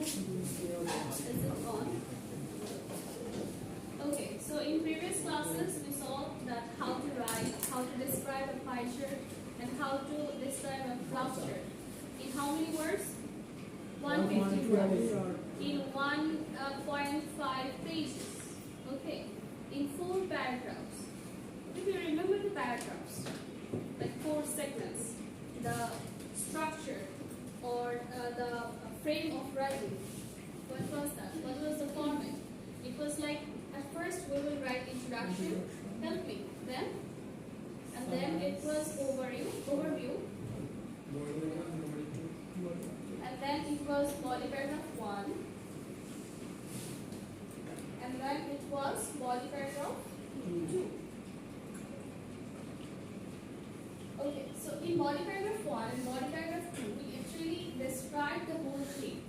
Is it on? Okay, so in previous classes we saw that how to write, how to describe a pie chart, and how to describe a graph chart. In how many words? 150 words. In 1.5 pages. Okay, in 4 paragraphs. If you remember the paragraphs, like 4 segments, the structure or the frame of writing, what was that? What was the format? It was like, at first we will write introduction, help me, then, and then it was overview, and then it was body paragraph 1, and then it was body paragraph 2. Okay, so in body paragraph 1 and body paragraph 2, we actually describe the whole thing.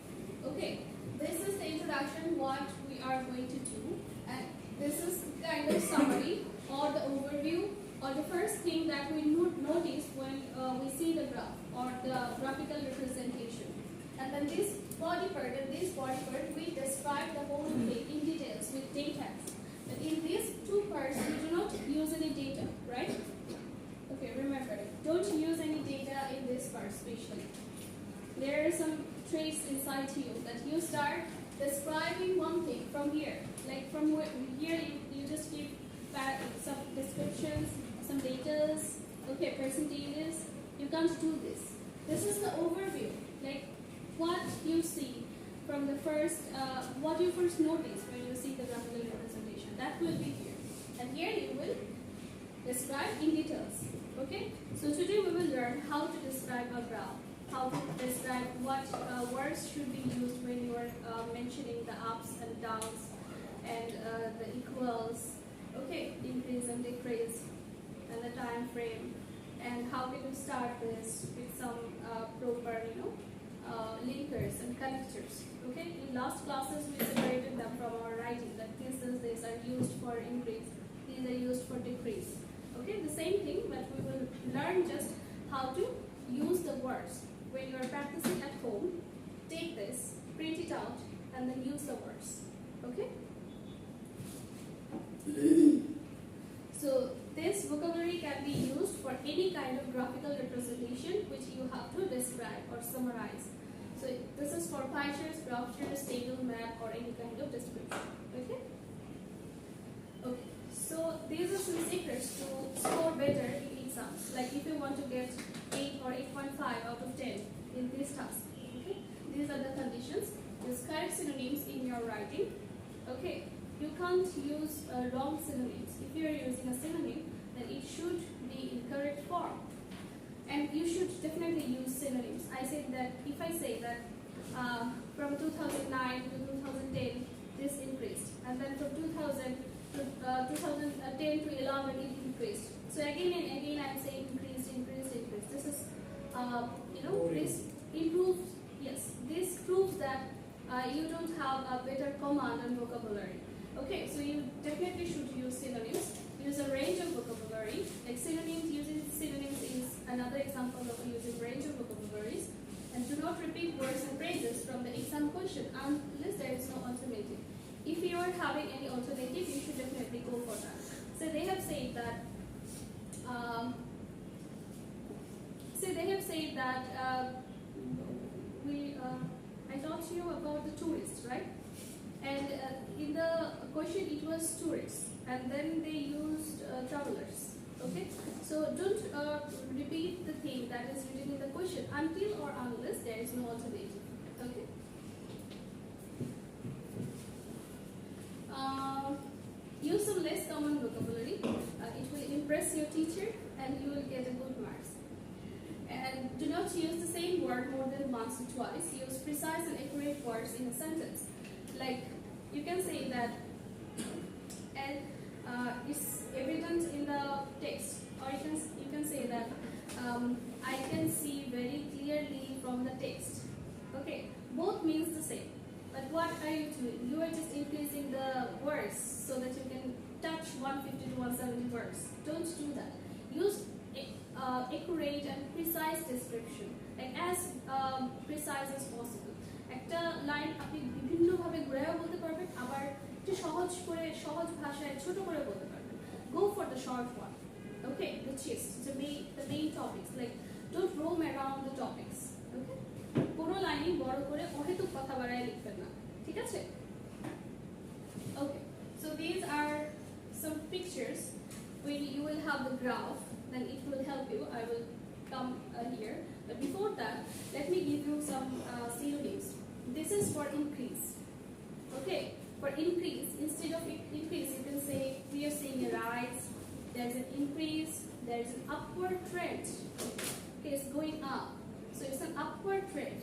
Okay, this is the introduction, what we are going to do, and this is kind of summary or the overview or the first thing that we notice when we see the graph or the graphical representation. And then this body part and this body part, we describe the whole thing in details with data. But in these 2 parts, we do not use any data, right? Okay, remember, don't use any data in this part especially. There are some traits inside you that you start describing one thing from here. Like from here, you just give some descriptions, some data, okay, percentages. You can't do this. This is the overview, like what you see from the first, what you first notice when you see the graphical representation. That will be here. And here you will describe in details. Okay? So today we will learn how to describe a graph, how to describe what words should be used when you are mentioning the ups and downs and the equals, okay, increase and decrease, and the time frame, and how we can start this with some proper, linkers and connectors. Okay? In last classes we separated them from our writing, that these are used for increase, these are used for decrease. Okay, the same thing, but we will learn just how to use the words. When you are practicing at home, take this, print it out, and then use the words. Okay? So this vocabulary can be used for any kind of graphical representation which you have to describe or summarize. So this is for pie charts, graph charts, table, map, or any kind of description. Okay? Okay. So these are some secrets to score better in exams. Like if you want to get 8 or 8.5 out of 10 in this task. Okay? These are the conditions. Use correct synonyms in your writing. Okay? You can't use wrong synonyms. If you are using a synonym, then it should be in correct form. And you should definitely use synonyms. I said that if I say that from 2009 to 2010 this increased, and then from 2010 to 11 it increased. So again and again I am saying increased. This is this improves. Yes, this proves that you don't have a better command on vocabulary. Okay, so you definitely should use synonyms. Use a range of vocabulary. Like synonyms, using synonyms is another example of using range of vocabularies. And do not repeat words and phrases from the exam question unless there is no alternative. If you are having any alternative, you should definitely go for that. So they have said that. I taught you about the tourists, right? And in the question it was tourists, and then they used travelers. Okay, so don't repeat the thing that is written in the question until or unless there is no alternative. Okay. Use some less common vocabulary. It will impress your teacher and you will get a good marks. And do not use the same word more than once or twice. Use precise and accurate words in a sentence. Like you can say that and it's evident in the text, or you can say that I can see very clearly from the text. Okay, both means the same. But what are you doing? You are just increasing the words so that you can touch 150 to 170 words. Don't do that. Use accurate and precise description, like as precise as possible. একটা line আপনি বিভিন্নভাবে ঘুরেও বলতে পারবেন, আবার একটু সহজ ভাষায় ছোট করে বলতে পারবেন। Go for the short one. Okay, the gist, the main topics. Like, don't roam around the topics. Okay? কোনো লাইনই বড় করে অহেতুক কথা বাড়ায় লিখবেন না, ঠিক আছে? Okay, so these are some pictures. When you will have the graph, then it will help you. I will come here, but before that, let me give you some synonyms. This is for increase. Okay, for increase, instead of increase, you can say we are seeing a rise. There's an increase. There's an upward trend. Okay, it's going up. So it's an upward trend,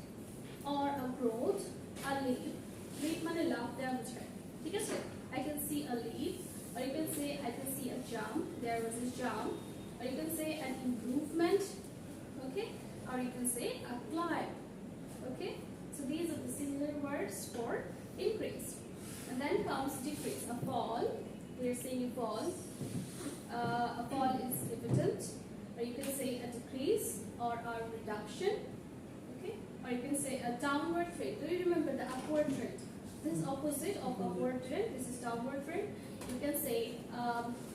or a growth, a leap. Leap মানে লাফ দেওয়া বোঝায়, ঠিক আছে? I can see a leap, or you can say I can see a jump. There was a jump, or you can say an improvement. Okay, or you can say a climb. Okay, so these are the similar words for increase. And then comes decrease, a fall. We are saying a fall. A fall is evident, or you can say a decrease or a reduction. Okay, or you can say a downward trend. Do you remember the upward trend? This is opposite of upward trend. This is downward trend. You can say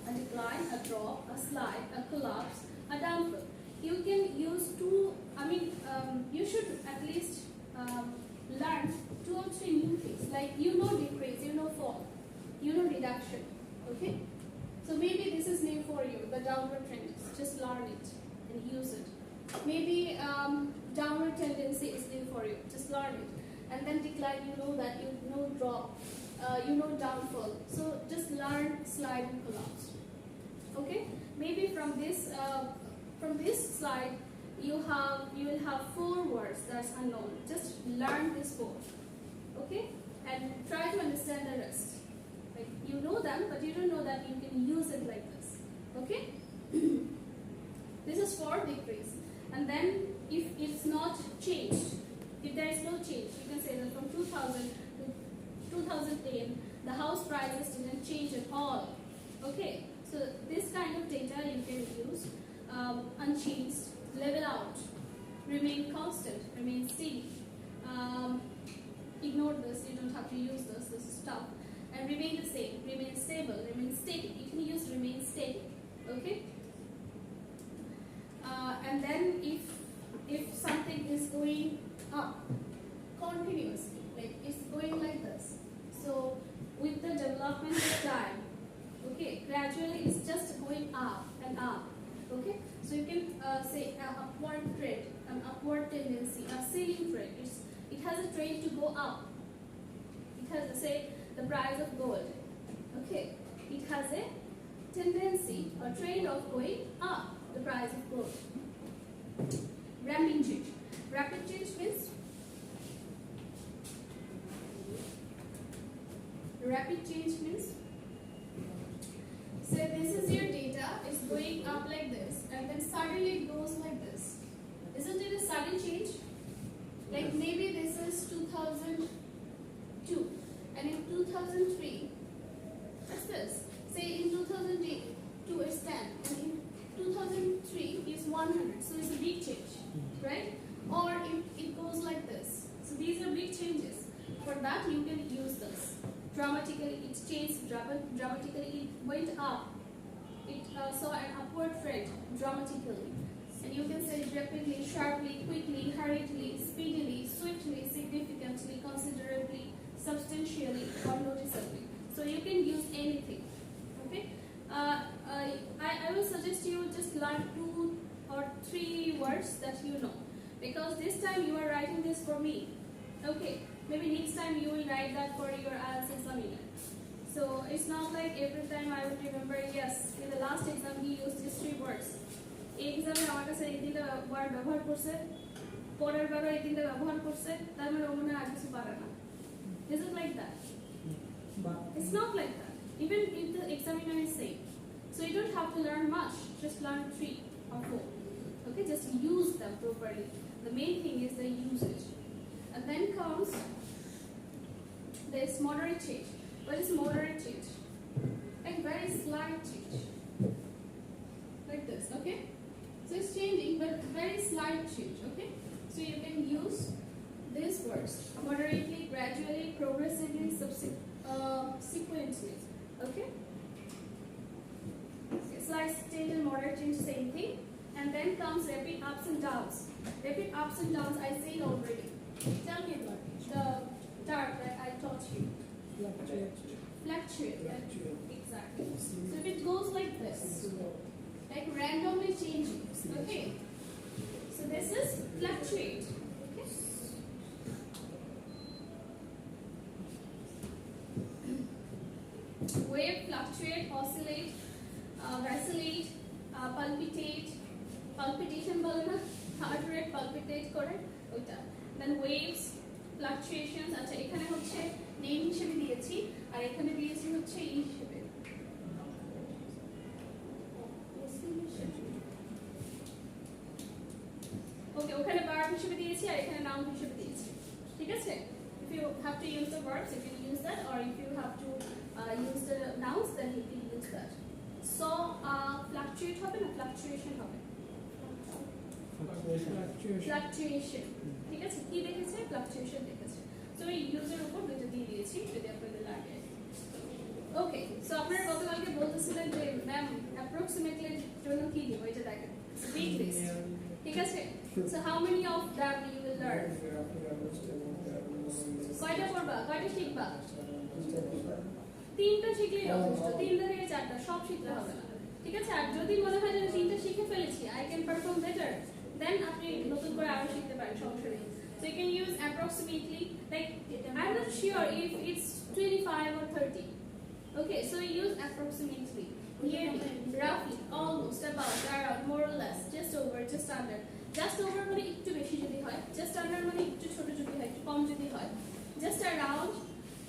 a decline, a drop, a slide, a collapse, a downfall. You can use two. You should at least learn 2 or 3 new things. Like decrease, fall, reduction. Okay. So maybe this is new for you. The downward trend. Just learn it and use it. Maybe downward tendency is new for you. Just learn it. And then decline, that, drop, downfall. So just learn slide and collapse. Okay? Maybe from this slide, you will have 4 words that's unknown. Just learn this 4. Okay? And try to understand the rest. Like, you know them, but you don't know that you can use it like this. Okay? This is for decrease. And then if it's not changed, if there is no change, you can say that from 2000 to 2010, the house prices didn't change at all. Okay, so this kind of data you can use. Unchanged, level out, remain constant, remain steady. Ignore this, you don't have to use this is tough. And remain the same, remain stable, remain steady. You can use remain steady. Okay. And then if something is going up continuously, like it's going like this, so with the development of time, okay, gradually it's just going up and up. Okay, so you can say an upward trend, an upward tendency, a ceiling trend. It has a trend to go up. It has, say, the price of gold. Okay, it has a tendency or trend of going up, the price of gold. Rapid change. Rapid change means so this is your data, it's going up like this, and then suddenly it goes like this. Isn't it a sudden change? Like maybe this is 2002, and in 2003, what's this? Say in 2002 it's 10, and in 2003 is 100, so it's a big change, right? Or if it goes like this. So these are big changes. For that you can use this. Dramatically it changed, dramatically it went up. It saw an upward trend dramatically. And you can say rapidly, sharply, quickly, hurriedly, speedily, swiftly, significantly, considerably, substantially, or noticeably. So you can use anything. Okay? I will suggest you just learn 2 or 3 words that you know. Because this time you are writing this for me. Okay? Maybe next time you will write that for your IELTS examiner. So it's not like every time I would remember, yes, in the last exam he used these 3 words. এই এক্সামে আমার কাছে এই 3টা word ব্যবহার করছে, পরের বারও এই 3টা ব্যবহার করছে, তার মানে ও মনে আর কিছু পারে না। Is it like that? It's not like that. Even if the examiner is saying. So you don't have to learn much, just learn 3 or 4. Okay, just use them properly. The main thing is the usage. And then comes this moderate change. What is moderate change? Like very slight change. Like this, okay? So it's changing, but very slight change, okay? So you can use these words. moderately, gradually, progressively, sequentially. Okay? Slight change and moderate change, same thing. And then comes rapid ups and downs. Rapid ups and downs, I said already. Tell me about it. The term that I taught you. Fluctuate. Exactly. So if it goes like this, like randomly changing. Okay. So this is fluctuate. Okay. Wave, fluctuate, oscillate, vacillate, palpitate, palpitation বলে না, heart rate palpitate করে ওইটা। Then waves, fluctuations, আচ্ছা এখানে হচ্ছে name হিসেবে দিয়েছি আর এখানে দিয়েছি হচ্ছে ই হিসেবে। ওকে, ওখানে verb হিসেবে দিয়েছি আর এখানে noun হিসেবে দিয়েছি। ঠিক আছে? If you have to use the verbs, you can use that, or if you have to use the nouns, then you can use that. So, fluctuate হবে না fluctuation হবে? Fluctuation. ঠিক আছে? কি দেখেছে? Fluctuation দেখেছে। So, এই user উপর দুটো দিয়ে দিয়েছি যদি আপনাদের লাগে। Okay, so আপনারা গতকালকে বলতেছিলেন যে ম্যাম approximately জন্য কি দিব এটা দেখেন। Big list. ঠিক আছে? So, how many of them you will learn? কয়টা পড়বা? কয়টা শিখবা? তিনটা শিখলেই যথেষ্ট। তিনটা থেকে চারটা সব শিখতে হবে না। ঠিক আছে? আর যদি মনে হয় যে তিনটা শিখে ফেলেছি, I can perform better, then আপনি নতুন করে আরো শিখতে পারেন, সমস্যা নেই। So you can use approximately, like I'm not sure if it's 25 or 30. Okay, so you use approximately, nearly, roughly, almost, about, around, more or less, just over, just under. Just over মানে একটু বেশি যদি হয়, just under মানে একটু ছোট যদি হয়, একটু কম যদি হয়, just around,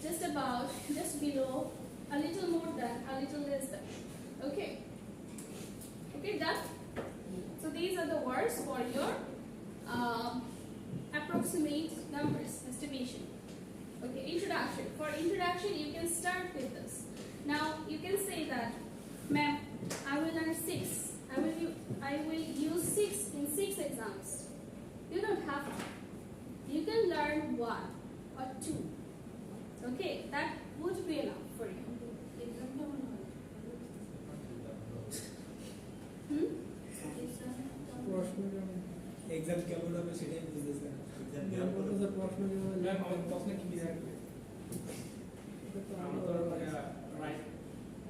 just about, just below, a little more than, a little less than. Okay? Okay, done? So these are the words for your approximate numbers estimation. Okay, introduction. For introduction, you can start with this. Now you can say that, ma'am, I will learn 6. I will use 6 in 6 exams. You don't have to. You can learn 1 or 2. Okay, that would be enough for you. Exam কেমন হবে সেটাই বুঝতেছি না। Exam কেমন হবে যে প্রশ্ন কেমন হবে ম্যাম আমার প্রশ্ন কি থাকবে? আমরা তো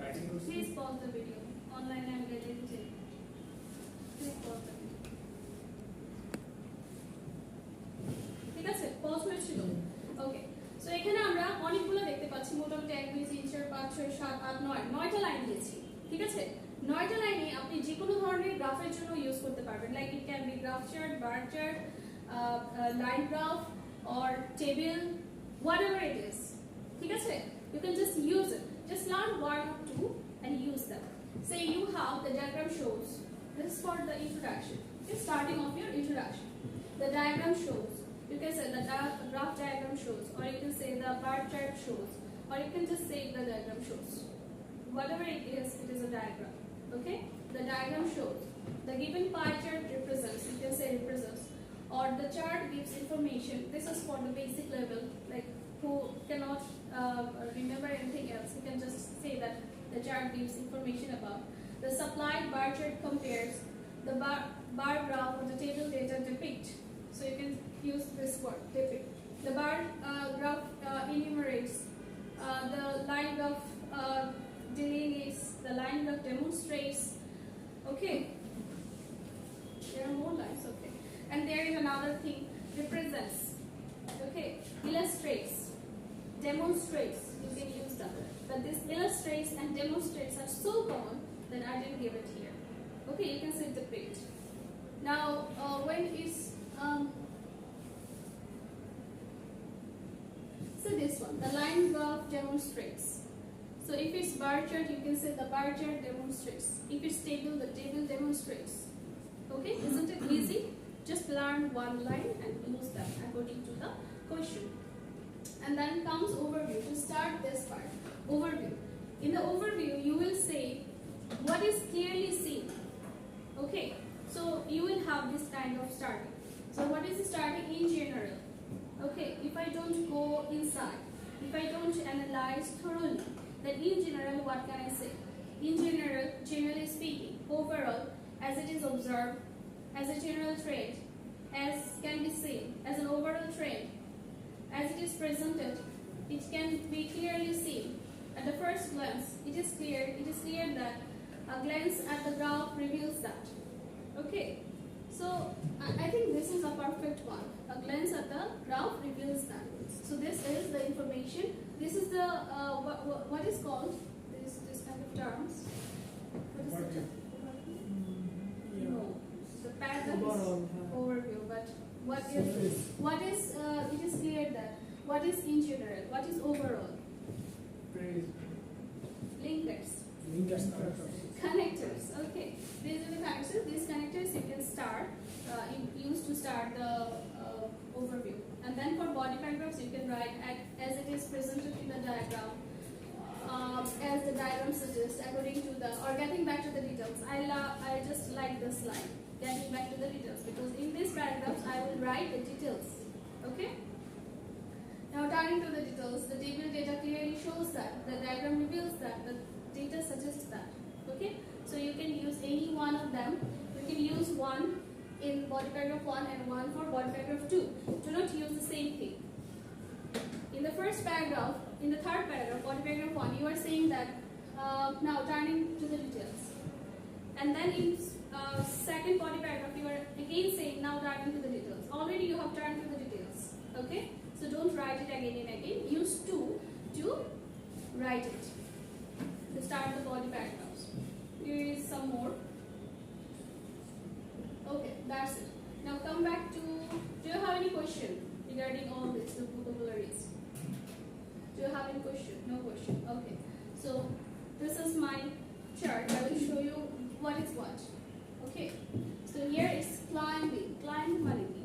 রাইটিং করছি। Please pause the video. Online I am getting it. Please pause the video. ঠিক আছে? পজ হয়েছিল। ওকে। সো এখানে আমরা অনেকগুলো দেখতে পাচ্ছি, মোটামুটি 1 2 3 4 5 6 7 8 9 9টা লাইন দিয়েছি। ঠিক আছে? 9টা লাইনে আপনি যে কোনো ধরনের গ্রাফের জন্য ইউজ করতে পারবেন, like it can be graph chart, bar chart, line graph or table, whatever it is. ঠিক আছে? You can just use it. Just learn 1 or 2 and use them. Say you have the diagram shows. This is for the introduction. It's starting off your introduction. The diagram shows. You can say the graph diagram shows, or you can say the bar chart shows, or you can just say the diagram shows. Whatever it is a diagram. Okay? The diagram shows. The given pie chart represents, you can say represents, or the chart gives information. This is for the basic level, like who cannot remember anything else. You can just say that the chart gives information about. The supplied bar chart compares. The bar graph or the table data depict. So you can use this word, depict. The bar graph enumerates. The line graph delineates. The line graph demonstrates. Okay. There are more lines. Okay. And there is another thing. Represents. Okay. Illustrates. Demonstrates. You can use them. But this illustrates and demonstrates are so common that I didn't give it here. Okay. You can say depict. Now, when is so this one, the line graph demonstrates. So if it's bar chart, you can say the bar chart demonstrates. If it's table, the table demonstrates. Okay, isn't it easy? Just learn one line and use them according to the question. And then comes overview. To start this part, overview. In the overview, you will say what is clearly seen. Okay, so you will have this kind of starting. So what is the starting in general? Okay, if I I don't go inside, if I don't analyze thoroughly, then in general, what can I say? In general, generally speaking, overall, as it is observed, as a general trend, as can be seen, as an overall trend, as it is presented, it can be clearly seen. At the first glance, it is clear that a glance at the graph reveals that. Okay, so I think this is a perfect one. A glance at the graph reveals that. So this is the information. This is the what is called this kind of terms. What is it? No, the paragraph is overview. But what is it is clear that what is in general, what is overall. Linkers. Connectors. Okay, these are the connectors. These connectors you can start use to start the overview. And then for body paragraphs, you can write as it is presented in the diagram, as the diagram suggests, according to the or getting back to the details. I just like this line, getting back to the details, because in these paragraphs I will write the details. Okay. Now turning to the details, the table data clearly shows that, the diagram reveals that, the data suggests that. Okay, so you can use any one of them. You can use one in body paragraph 1 and one for body paragraph 2. Do not use the same thing. In the first paragraph, in the third paragraph, body paragraph 1, you are saying that, now turning to the details. And then in second body paragraph, you are again saying now turning to the details. Already you have turned to the details. Okay, so don't write it again and again. Use 2 to write it, to start the body paragraphs. Here is some more. Okay, that's it. Now come back to, do you have any question regarding all this, the vocabularies? Do you have any question? No question. Okay. So this is my chart. I will show you what is what. Okay. So here is climbing. Climbing মানে কি?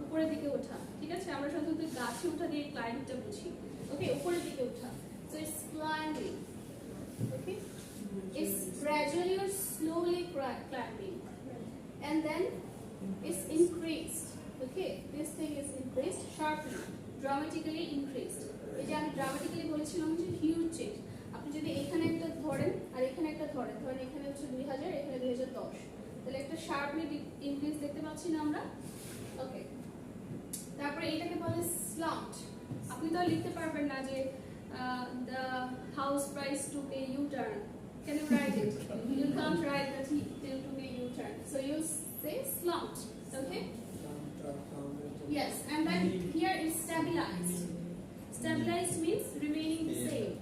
উপরের দিকে ওঠা। ঠিক আছে? আমরা সাধারণত গাছে ওঠা দিয়ে ক্লাইম্বটা বুঝি। ওকে, উপরের দিকে ওঠা। So it's climbing. Okay. It's gradually or slowly climbing. And then it's increased. Okay, this thing is increased sharply, dramatically increased. এটা আমি dramatically বলেছিলাম যে huge change. আপনি যদি এখানে একটা ধরেন আর এখানে একটা ধরেন এখানে হচ্ছে 2000, এখানে 2010, তাহলে একটা sharply increase দেখতে পাচ্ছি না আমরা? ওকে, তারপরে এটাকে বলে slumped. আপনি তো লিখতে পারবেন না যে the house price took a U-turn. Can you write it? You can't write that he took a U-turn. So you say slumped. Okay? Yes, and then here is stabilized. Stabilized means remaining the same.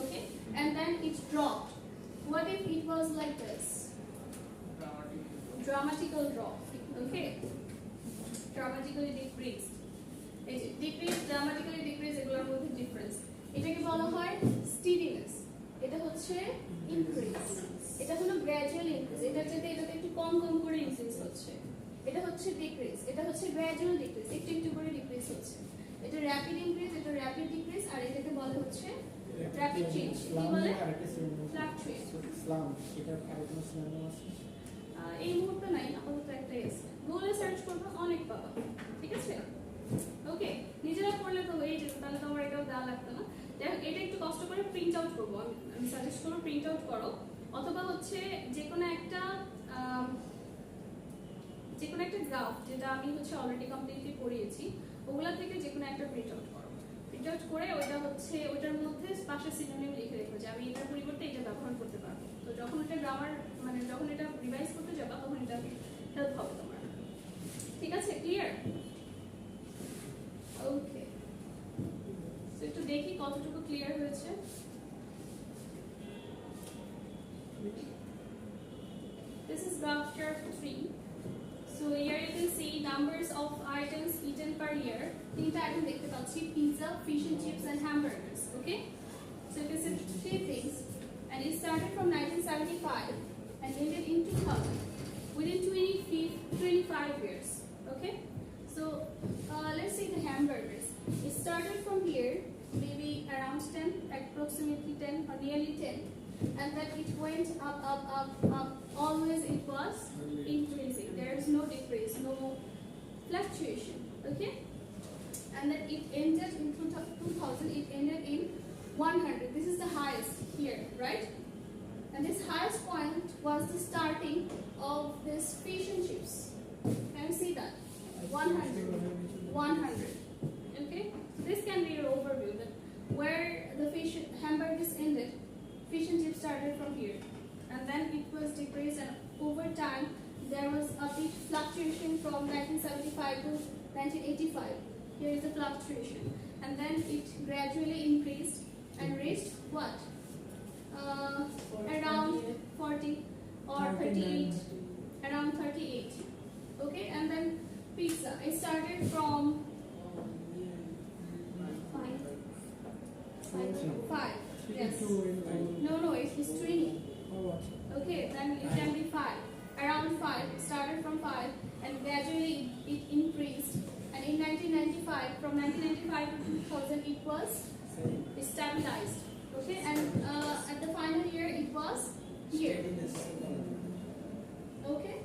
Okay? And then it dropped. What if it was like this? Dramatical drop. Okay? Dramatically decreased. Decreased, dramatically decreased, এগুলোর মধ্যে difference. এটাকে বলা হয় steadiness. এটা হচ্ছে increase. এটা হলো gradual increase. এটাতে একটু কম করে increase হচ্ছে। এটা হচ্ছে decrease. এটা হচ্ছে gradual decrease. একটু করে decrease হচ্ছে। এটা rapid increase, এটা rapid decrease, আর এটাকে বলা হচ্ছে rapid change. কি বলে? Fluctuate. slump. এটা আরেকটা synonym আছে। এই মুহূর্তে নাই, আপাতত একটাই আছে। গুগলে সার্চ করবে, অনেক পাবা। ঠিক আছে? ওকে, নিজেরা পড়লে তো হয়ে যেত, তাহলে তোমার এটাও দেওয়া লাগতো না। এটা একটু কষ্ট করে প্রিন্ট আউট করবো, আমি সাজেস্ট করবো প্রিন্ট আউট করো, অথবা হচ্ছে যে কোনো একটা গ্রাফ যেটা আমি হচ্ছে অলরেডি কমপ্লিটলি পড়িয়েছি, ওগুলা থেকে যে কোনো একটা প্রিন্ট আউট করো। প্রিন্ট আউট করে ওইটা হচ্ছে ওইটার মধ্যে পাশে সিনোনিম লিখে রেখো যে আমি এটার পরিবর্তে এটা ব্যবহার করতে পারবো। তো যখন এটা গ্রামার মানে যখন এটা রিভাইজ করতে যাবা তখন এটা হেল্প হবে তোমার। ঠিক আছে? ক্লিয়ার? ওকে, সো একটু দেখি কতটুকু ক্লিয়ার হয়েছে। This is graph chart 3. So here you can see numbers of items eaten per year. তিনটা আইটেম দেখতে পাচ্ছি, pizza, fish and chips and hamburgers. Okay, so you can see 3 things, and it started from 1975 and ended in 2000, within 25 years. Okay, so let's say the hamburgers. It started from here, maybe around 10, approximately 10 or nearly 10, and then it went up. Always it was increasing. There is no decrease, no fluctuation. Okay, and then it ended in 2000. It ended in 100. This is the highest here, right? And this highest point was the starting of this fish and chips. Can you see that? 100. 100. Okay? So this can be your overview that where the fish hamburgers ended, fish and chips started from here. And then it was decreased, and over time there was a big fluctuation from 1975 to 1985. Here is the fluctuation. And then it gradually increased and reached what? Around 40 or 38. Around 38. Okay, and then pizza. It started from 5. Yes. No, it is 20. Okay, then it can be 5. Around 5. It started from 5 and gradually it increased. And in 1995, from 1995 to 2000, it was stabilized. Okay, and at the final year, it was here. Okay.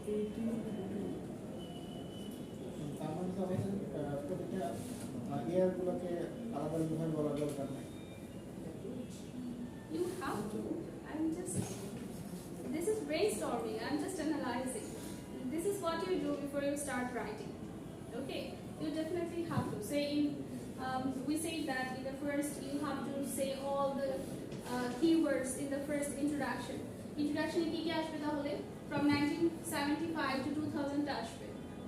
You have to. This is brainstorming. I'm just analyzing. This is what you do before you start writing. Okay, you definitely have to say we say that in the first you have to say all the keywords in the first introduction. Introduction কি কি আসবে তাহলে from 1975 to 2000 আসবে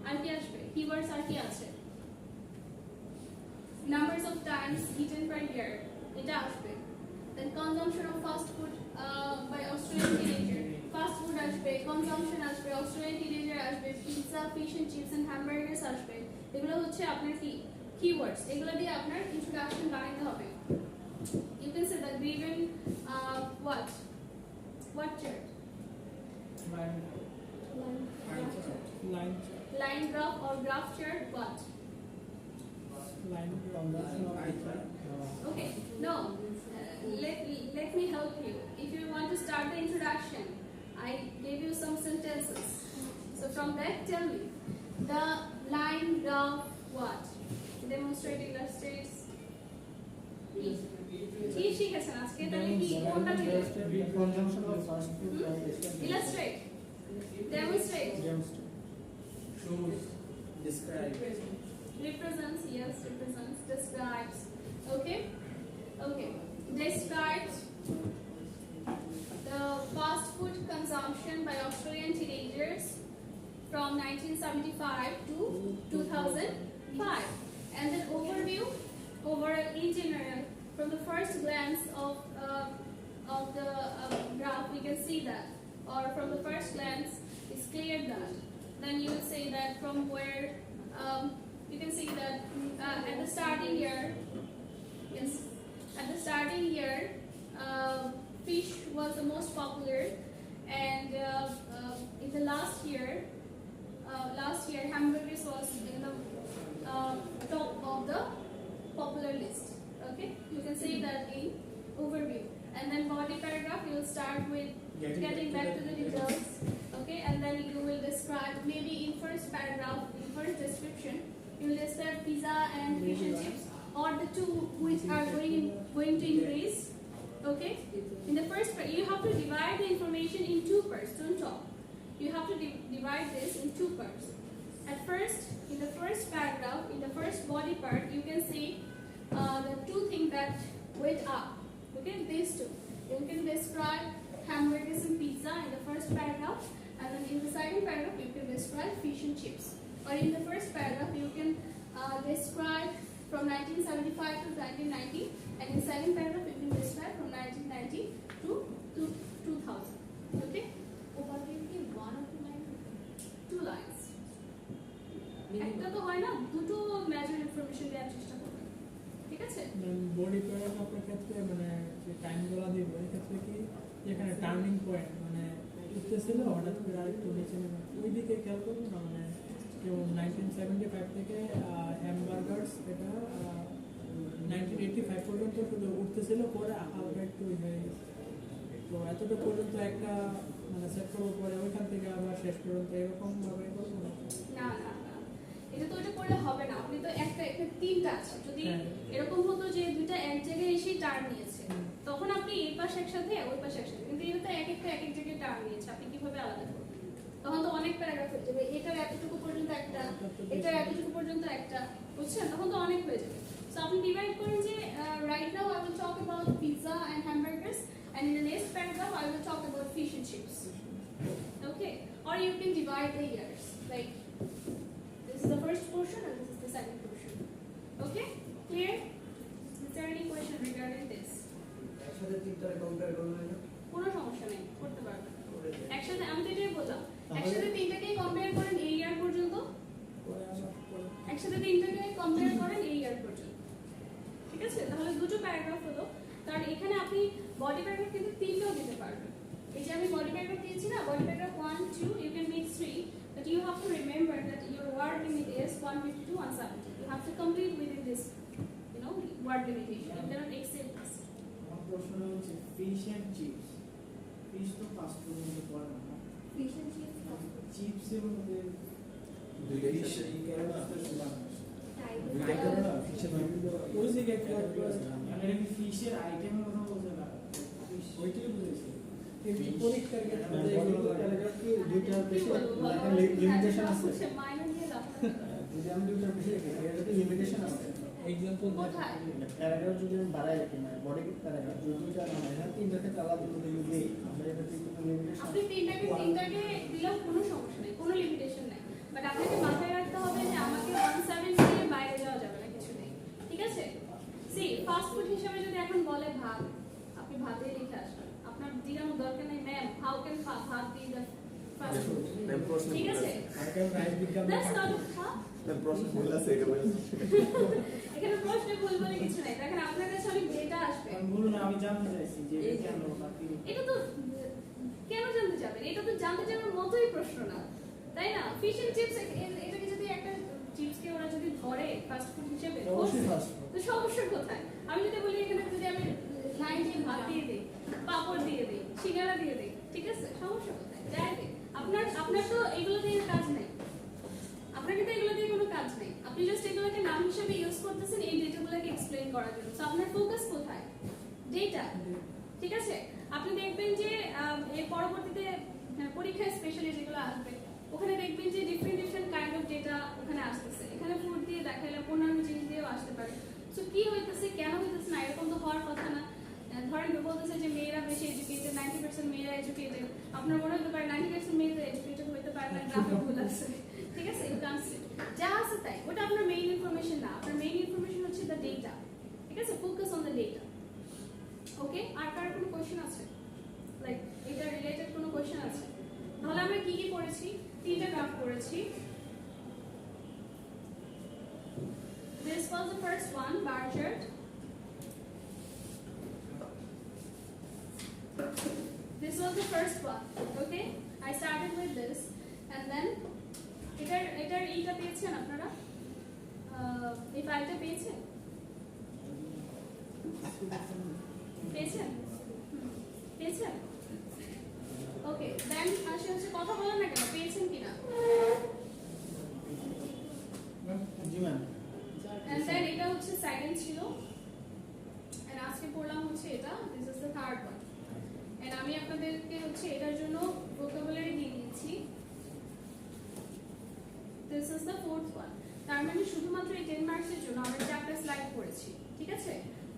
আর কি আসবে keywords আর কি আছে numbers of times eaten per year এটা আসবে then consumption of fast food by Australian teenager fast food আসবে consumption আসবে Australian teenager আসবে pizza fish and chips and hamburgers আসবে এগুলো হচ্ছে আপনার কি keywords এগুলো দিয়ে আপনার introduction বানাতে হবে you can say that given what chart line graph or graph chart what okay no let me help you if you want to start the introduction I gave you some sentences so from that tell me the line graph what demonstrate illustrates কি শিখেছেন আজকে তাহলে কি কোনটা দিবেন illustrate demonstrate shows describe represents yes represents describes okay describes the fast food consumption by Australian teenagers from 1975 to 2005 and then overall in general from the first glance of the graph we can see that or from the first glance it's clear that then you will say that from where you can see that at the starting year yes at the starting year fish was the most popular and in the last year hamburgers was in the top of the popular list okay you can say that in overview and then body paragraph you will start with getting back to the details okay and then you will describe maybe in first paragraph in first description you will describe pizza and fish and chips or the two which are going to increase okay in the first part you have to divide the information in two parts don't talk you have to divide this in two parts at first in the first paragraph in the first body part you can see the two things that went up okay these two you can describe hamburgers and pizza in the first paragraph and then in the second paragraph you can describe fish and chips or in the first paragraph you can describe from 1975 to 1990 and in the second paragraph you can describe from 1990 to 2000 okay one or two lines two lines একটা তো হয় না দুটো major information দেওয়ার চেষ্টা করবেন ঠিক আছে বডি প্যারাগ্রাফের ক্ষেত্রে মানে যে টাইমগুলো দিব এই ক্ষেত্রে কি এখানে টার্নিং পয়েন্ট মানে উঠতে ছিল হঠাৎ করে আরেকটু নিচে নেমে ওই দিকে খেয়াল করুন না মানে যেমন 1975 থেকে হ্যামবার্গার্স এটা 1985 পর্যন্ত শুধু উঠতেছিল পরে হালকা একটু হয়ে গেছে তো এতটা পর্যন্ত একটা মানে সেট করার পরে ওইখান থেকে আবার শেষ পর্যন্ত এরকম ভাবে করবো না এটা তো ওটা করলে হবে না আপনি তো একটা তিনটা আছে, যদি এরকম হতো যে দুইটা এক জায়গায় এসে টার্ন নিয়েছে, তখন আপনি এই পাশে একসাথে ওই পাশে একসাথে, কিন্তু এটা এক একটা এক এক জায়গায় টার্ন নিয়েছে, আপনি কিভাবে আলাদা করবেন? তখন তো অনেক প্যারাগ্রাফ হয়ে যাবে, এটার এতটুকু পর্যন্ত একটা, এটার এতটুকু পর্যন্ত একটা, বুঝছেন? তখন তো অনেক হয়ে যাবে। সো আপনি ডিভাইড করেন যে right now I will talk about pizza and hamburgers, and in the next paragraph I will talk about fish and chips. Okay, or you can divide the years, like this is the first portion and this is the second portion. Okay, clear? Is there any question regarding this? একসাথে তিনটা compare করলে না কোনো সমস্যা নেই, করতে পারবেন একসাথে। আমি তো এটাই বললাম, একসাথে তিনটাকে কম্পেয়ার করেন এই ইয়ার পর্যন্ত, একসাথে তিনটাকে কম্পেয়ার করেন এই ইয়ার পর্যন্ত, ঠিক আছে? তাহলে দুটো প্যারাগ্রাফ হলো। কারণ এখানে আপনি বডি প্যারাগ্রাফ কিন্তু তিনটাও দিতে পারবেন। এই যে আমি বডি প্যারাগ্রাফ দিয়েছি না, body paragraph 1 2 you can make 3, but you have to remember that your word limit is 150 to 170. You have to complete within this, you know, word limitation. You cannot exceed this. আমার প্রশ্ন হচ্ছে fish and chips, fish তো fast food মধ্যে পড়ে না, Fish and chips. Chips এর মধ্যে দুইটাই ফিশ সাথে। এই ক্যারেক্টার সুলাম দুইটাই করে না, ফিশের ওই যে একটা মানে এটা কি ফিশের আইটেমের কথা বলছে না, ফিশ ওইটাই বুঝেছি। পরীক্ষার ক্ষেত্রে প্যারাগ্রাফ কি দুইটার বেশি লেখার লিমিটেশন আছে? মাইনার দিয়ে দাও। যদি আমি দুইটার বেশি লিখি এর তো লিমিটেশন আছে। এক্সাম্পল কোথায়? প্যারাগ্রাফ যদি আমি বাড়াই লিখি না বডি প্যারাগ্রাফ যদি দুইটা না হয় না তিনটার ক্ষেত্রে আলাদা যদি লিখি আমরা এটাতে কোনো লিমিটেশন আপনি তিনটাকে দিলেও কোনো সমস্যা নেই, কোনো লিমিটেশন নেই, বাট আপনাকে মাথায় রাখতে হবে যে আমাকে 170 এর বাইরে যাওয়া যাবে না, কিছু নেই, ঠিক আছে? সি ফাস্ট ফুড হিসেবে যদি এখন বলে ভাত, আপনি ভাতে লিখে আসবেন, আপনার দিনের দরকার নেই ম্যাম হাউ ক্যান ভাত B the fast food, ma'am প্রশ্ন ঠিক আছে? আজকাল রাইস বিজ্ঞান দ্যাটস নট ম্যাম প্রশ্ন ভুল আছে এটা বলেন। এখানে প্রশ্ন ভুল বলে কিছু নাই। দেখেন আপনার কাছে অনেক ডেটা আসবে, আমি বলুন না, আমি জানতে চাইছি যে এটা কেন বাকি এটা তো কেন জানতে যাবেন? এটা তো জানতে যাওয়ার মতোই প্রশ্ন না, তাই না? ফিশ এন্ড চিপস, এটাকে যদি একটা চিপসকে ওরা যদি ধরে ফাস্ট ফুড হিসেবে, অবশ্যই ফাস্ট ফুড। তো সমস্যা কোথায়? আমি যদি বলি এখানে যদি আমি লাইন দিয়ে ভাত দিয়ে দিই, পাপড় দিয়ে দিই, সিঙ্গারা দিয়ে দিই, ঠিক আছে? সমস্যা কোথায়? যাই দিই। আপনার তো এগুলো দিয়ে কাজ নেই, আপনার কিন্তু এগুলো দিয়ে কোনো কাজ নেই, আপনি জাস্ট এগুলোকে নাম হিসেবে ইউজ করতেছেন এই ডেটাগুলোকে এক্সপ্লেইন করার জন্য। সো আপনার ফোকাস কোথায়? ডেটা, ঠিক আছে? আপনি দেখবেন যে এর পরবর্তীতে পরীক্ষায় স্পেশালি যেগুলো আসবে ওখানে দেখবেন যে ডিফারেন্ট কাইন্ড অফ ডেটা ওখানে আসতেছে। এখানে ফুড দিয়ে দেখাইলে অন্যান্য জিনিস দিয়েও আসতে পারে। সো কি হইতেছে, কেন হইতেছে না, এরকম তো হওয়ার কথা না। ধরেন বলতেছে যে মেয়েরা বেশি এডুকেটেড, 90% মেয়েরা এডুকেটেড, আপনার মনে হতে পারে 90% মেয়েরা এডুকেটেড হইতে পারে না, গ্রামে ভুল আছে, ঠিক আছে? ইউ কান্ট সে যা আছে তাই, ওটা আপনার মেইন ইনফরমেশন না। আপনার মেইন ইনফরমেশন হচ্ছে দ্য ডেটা, ঠিক আছে? Focus on the data. Okay, আর কার কোনো কোশ্চেন আছে, লাইক এটা রিলেটেড কোনো কোশ্চেন আছে? তাহলে আমরা কি কি করেছি? তিনটা গ্রাফ করেছি। This was the first one, bar chart. This was the first one. Okay, I started with this, and then এটার এইটা পেয়েছেন আপনারা? এই ফাইলটা পেয়েছেন? পেয়েছেন? পেয়েছেন? ওকে, দেন আসে হচ্ছে কথা বলেন না কেন, পেয়েছেন কিনা? জি ম্যাম। And then এটা হচ্ছে সেকেন্ড ছিল, and আজকে পড়লাম হচ্ছে এটা, this is the third one. And আমি আপনাদেরকে হচ্ছে এটার জন্য vocabulary দিয়ে দিয়েছি, this is the fourth one. তার মানে শুধুমাত্র এই 10 মার্কসের জন্য আমরা চারটা স্লাইড করেছি, ঠিক আছে?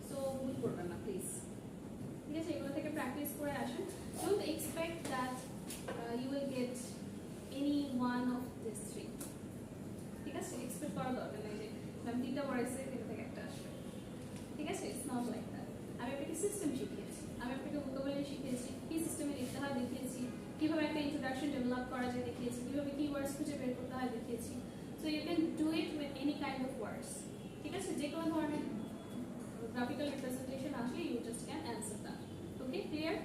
সো ভুল করবেন না প্লিজ, ঠিক আছে? এগুলো থেকে প্র্যাকটিস করে আসেন। Don't expect that you will get any one of these three, ঠিক আছে? এক্সপেক্ট করা দরকার নেই যে আমি তিনটা পড়াইছি তিন থেকে একটা আসবে, ঠিক আছে? It's not like that. আমি আপনাকে সিস্টেম শিখিয়েছি, আমি আপনাকে ভোকাবুলারি শিখিয়েছি, কি সিস্টেমে লিখতে হয় দেখিয়েছি, কিভাবে একটা ইন্ট্রোডাকশন ডেভেলপ করা যায় দেখিয়েছি, কিভাবে কিওয়ার্ডস খুঁজে বের করতে হয় দেখিয়েছি। So you can do it with any kind of words, ঠিক আছে? যে কোনো ধরনের গ্রাফিক্যাল রিপ্রেজেন্টেশন আসলে you just can answer that. Okay, clear?